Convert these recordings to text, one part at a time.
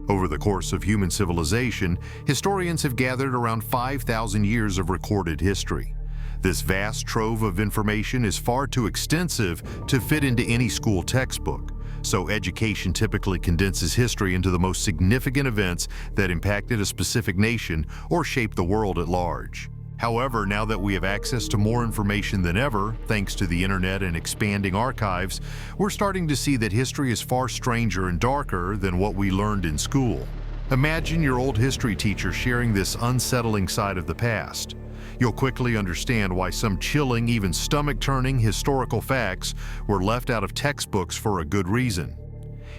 Over the course of human civilization, historians have gathered around 5,000 years of recorded history. This vast trove of information is far too extensive to fit into any school textbook, so education typically condenses history into the most significant events that impacted a specific nation or shaped the world at large. However, now that we have access to more information than ever, thanks to the internet and expanding archives, we're starting to see that history is far stranger and darker than what we learned in school. Imagine your old history teacher sharing this unsettling side of the past. You'll quickly understand why some chilling, even stomach-turning historical facts were left out of textbooks for a good reason.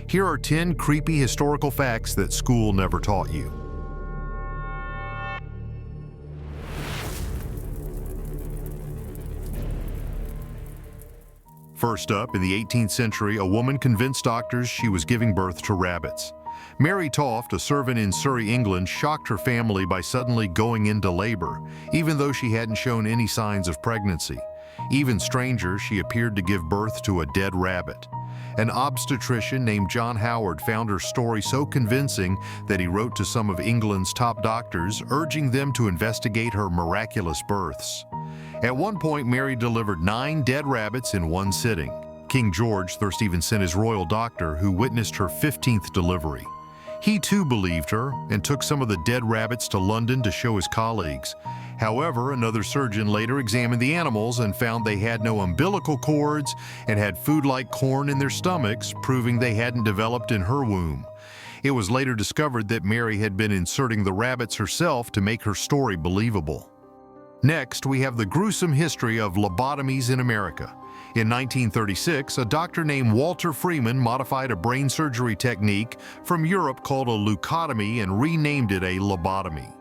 Here are 10 creepy historical facts that school never taught you. First up, in the 18th century, a woman convinced doctors she was giving birth to rabbits. Mary Toft, a servant in Surrey, England, shocked her family by suddenly going into labor, even though she hadn't shown any signs of pregnancy. Even stranger, she appeared to give birth to a dead rabbit. An obstetrician named John Howard found her story so convincing that he wrote to some of England's top doctors, urging them to investigate her miraculous births. At one point, Mary delivered 9 dead rabbits in one sitting. King George thus even sent his royal doctor, who witnessed her 15th delivery. He too believed her and took some of the dead rabbits to London to show his colleagues. However, another surgeon later examined the animals and found they had no umbilical cords and had food like corn in their stomachs, proving they hadn't developed in her womb. It was later discovered that Mary had been inserting the rabbits herself to make her story believable. Next, we have the gruesome history of lobotomies in America. In 1936, a doctor named Walter Freeman modified a brain surgery technique from Europe called a leucotomy and renamed it a lobotomy.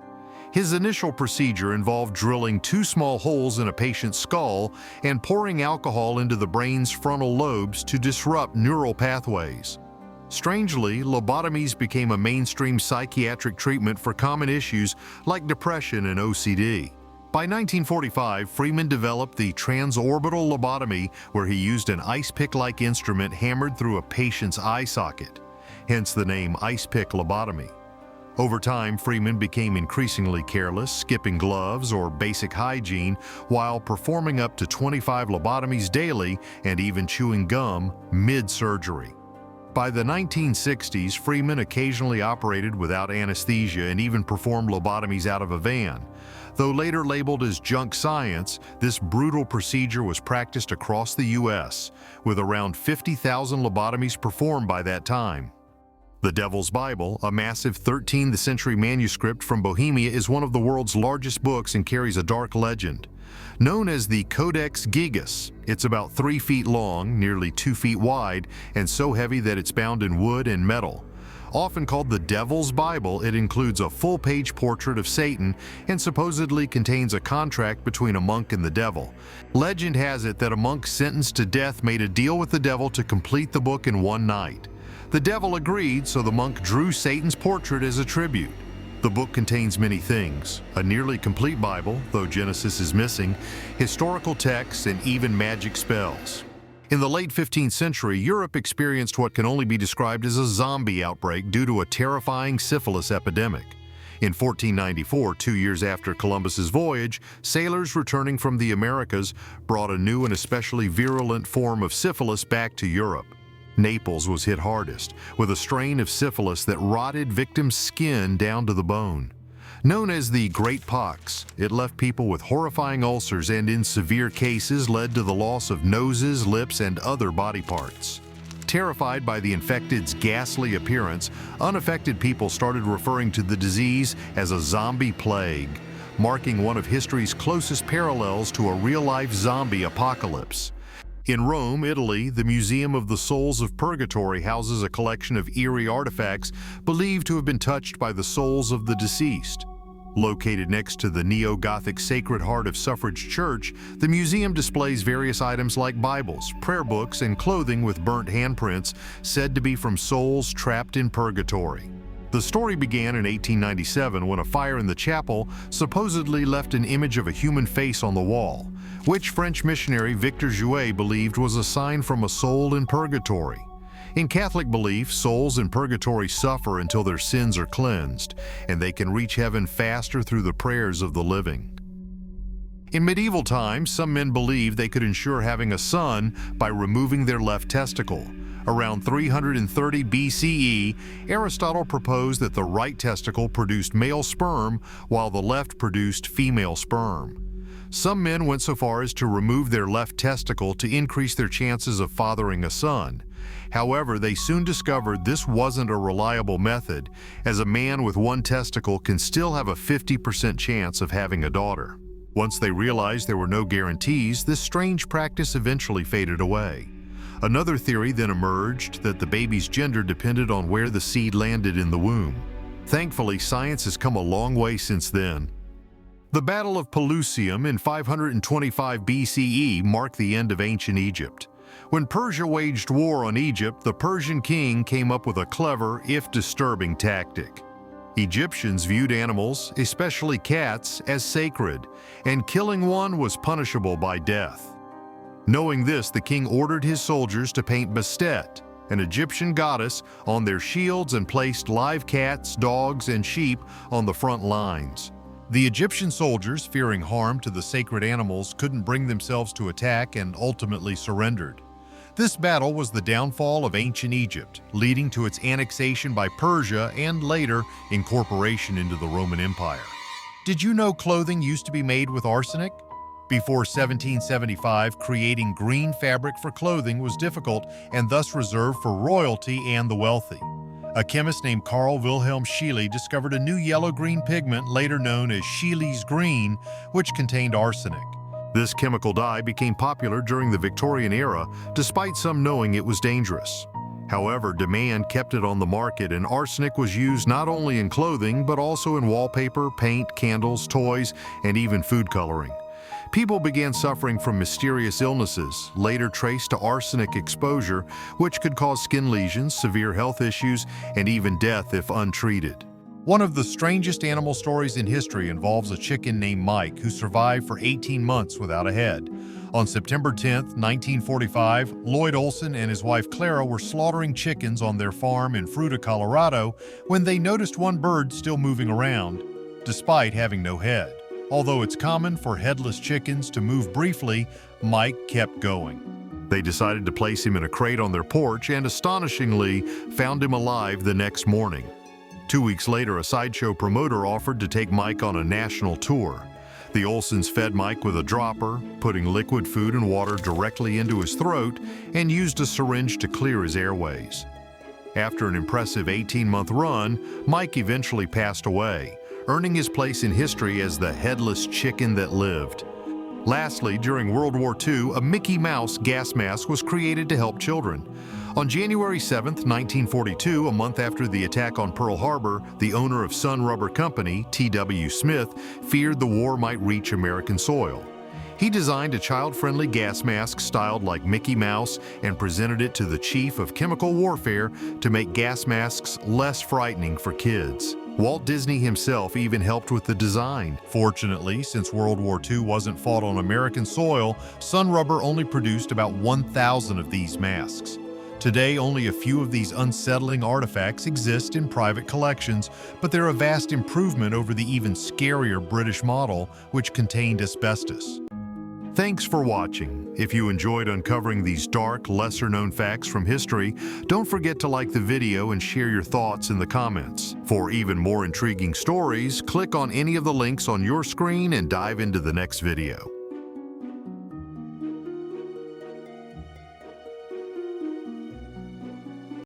His initial procedure involved drilling 2 small holes in a patient's skull and pouring alcohol into the brain's frontal lobes to disrupt neural pathways. Strangely, lobotomies became a mainstream psychiatric treatment for common issues like depression and OCD. By 1945, Freeman developed the transorbital lobotomy, where he used an ice pick-like instrument hammered through a patient's eye socket, hence the name ice pick lobotomy. Over time, Freeman became increasingly careless, skipping gloves or basic hygiene while performing up to 25 lobotomies daily and even chewing gum mid-surgery. By the 1960s, Freeman occasionally operated without anesthesia and even performed lobotomies out of a van. Though later labeled as junk science, this brutal procedure was practiced across the U.S., with around 50,000 lobotomies performed by that time. The Devil's Bible, a massive 13th century manuscript from Bohemia, is one of the world's largest books and carries a dark legend. Known as the Codex Gigas, it's about 3 feet long, nearly 2 feet wide, and so heavy that it's bound in wood and metal. Often called the Devil's Bible, it includes a full-page portrait of Satan and supposedly contains a contract between a monk and the devil. Legend has it that a monk sentenced to death made a deal with the devil to complete the book in one night. The devil agreed, so the monk drew Satan's portrait as a tribute. The book contains many things: a nearly complete Bible, though Genesis is missing, historical texts, and even magic spells. In the late 15th century, Europe experienced what can only be described as a zombie outbreak due to a terrifying syphilis epidemic. In 1494, 2 years after Columbus's voyage, sailors returning from the Americas brought a new and especially virulent form of syphilis back to Europe. Naples was hit hardest, with a strain of syphilis that rotted victims' skin down to the bone. Known as the Great Pox, it left people with horrifying ulcers and in severe cases led to the loss of noses, lips, and other body parts. Terrified by the infected's ghastly appearance, unaffected people started referring to the disease as a zombie plague, marking one of history's closest parallels to a real-life zombie apocalypse. In Rome, Italy, the Museum of the Souls of Purgatory houses a collection of eerie artifacts believed to have been touched by the souls of the deceased. Located next to the neo-Gothic Sacred Heart of Suffrage Church, the museum displays various items like Bibles, prayer books, and clothing with burnt handprints said to be from souls trapped in purgatory. The story began in 1897 when a fire in the chapel supposedly left an image of a human face on the wall, which French missionary Victor Jouet believed was a sign from a soul in purgatory. In Catholic belief, souls in purgatory suffer until their sins are cleansed, and they can reach heaven faster through the prayers of the living. In medieval times, some men believed they could ensure having a son by removing their left testicle. Around 330 BCE, Aristotle proposed that the right testicle produced male sperm while the left produced female sperm. Some men went so far as to remove their left testicle to increase their chances of fathering a son. However, they soon discovered this wasn't a reliable method, as a man with one testicle can still have a 50% chance of having a daughter. Once they realized there were no guarantees, this strange practice eventually faded away. Another theory then emerged that the baby's gender depended on where the seed landed in the womb. Thankfully, science has come a long way since then. The Battle of Pelusium in 525 BCE marked the end of ancient Egypt. When Persia waged war on Egypt, the Persian king came up with a clever, if disturbing, tactic. Egyptians viewed animals, especially cats, as sacred, and killing one was punishable by death. Knowing this, the king ordered his soldiers to paint Bastet, an Egyptian goddess, on their shields and placed live cats, dogs, and sheep on the front lines. The Egyptian soldiers, fearing harm to the sacred animals, couldn't bring themselves to attack and ultimately surrendered. This battle was the downfall of ancient Egypt, leading to its annexation by Persia and later incorporation into the Roman Empire. Did you know clothing used to be made with arsenic? Before 1775, creating green fabric for clothing was difficult and thus reserved for royalty and the wealthy. A chemist named Carl Wilhelm Scheele discovered a new yellow-green pigment later known as Scheele's green, which contained arsenic. This chemical dye became popular during the Victorian era, despite some knowing it was dangerous. However, demand kept it on the market, and arsenic was used not only in clothing but also in wallpaper, paint, candles, toys, and even food coloring. People began suffering from mysterious illnesses, later traced to arsenic exposure, which could cause skin lesions, severe health issues, and even death if untreated. One of the strangest animal stories in history involves a chicken named Mike who survived for 18 months without a head. On September 10, 1945, Lloyd Olson and his wife Clara were slaughtering chickens on their farm in Fruita, Colorado, when they noticed one bird still moving around, despite having no head. Although it's common for headless chickens to move briefly, Mike kept going. They decided to place him in a crate on their porch and, astonishingly, found him alive the next morning. 2 weeks later, a sideshow promoter offered to take Mike on a national tour. The Olsons fed Mike with a dropper, putting liquid food and water directly into his throat, and used a syringe to clear his airways. After an impressive 18-month run, Mike eventually passed away, earning his place in history as the headless chicken that lived. Lastly, during World War II, a Mickey Mouse gas mask was created to help children. On January 7, 1942, a month after the attack on Pearl Harbor, the owner of Sun Rubber Company, T.W. Smith, feared the war might reach American soil. He designed a child-friendly gas mask styled like Mickey Mouse and presented it to the chief of chemical warfare to make gas masks less frightening for kids. Walt Disney himself even helped with the design. Fortunately, since World War II wasn't fought on American soil, Sun Rubber only produced about 1,000 of these masks. Today, only a few of these unsettling artifacts exist in private collections, but they're a vast improvement over the even scarier British model, which contained asbestos. Thanks for watching. If you enjoyed uncovering these dark, lesser-known facts from history, don't forget to like the video and share your thoughts in the comments. For even more intriguing stories, click on any of the links on your screen and dive into the next video.